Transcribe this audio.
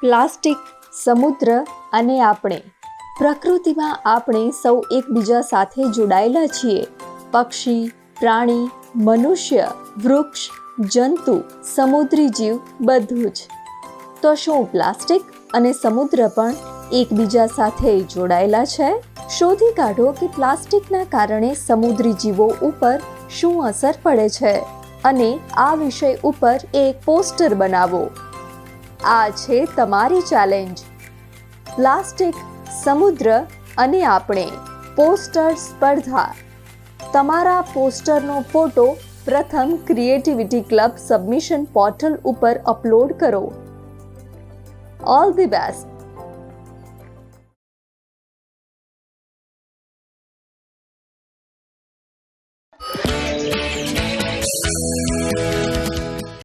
Plastic, સમુદ્ર અને આપણે. પ્રકૃતિમાં આપણે સૌ એકબીજા સાથે જોડાયેલા છીએ. પક્ષી, પ્રાણી, મનુષ્ય, વૃક્ષ, જંતુ, સમુદ્રી જીવ બધું જ. તો શું પ્લાસ્ટિક અને સમુદ્ર પણ એકબીજા સાથે જોડાયેલા છે? શોધી કાઢો કે પ્લાસ્ટિકના કારણે સમુદ્રી જીવો ઉપર શું અસર પડે છે અને આ વિષય ઉપર એક પોસ્ટર બનાવો. આ છે તમારી ચેલેન્જ. પ્લાસ્ટિક, સમુદ્ર અને આપણે પોસ્ટર સ્પર્ધા. તમારા પોસ્ટરનો ફોટો પ્રથમ ક્રિએટિવિટી ક્લબ સબમિશન પોર્ટલ ઉપર અપલોડ કરો. All the best.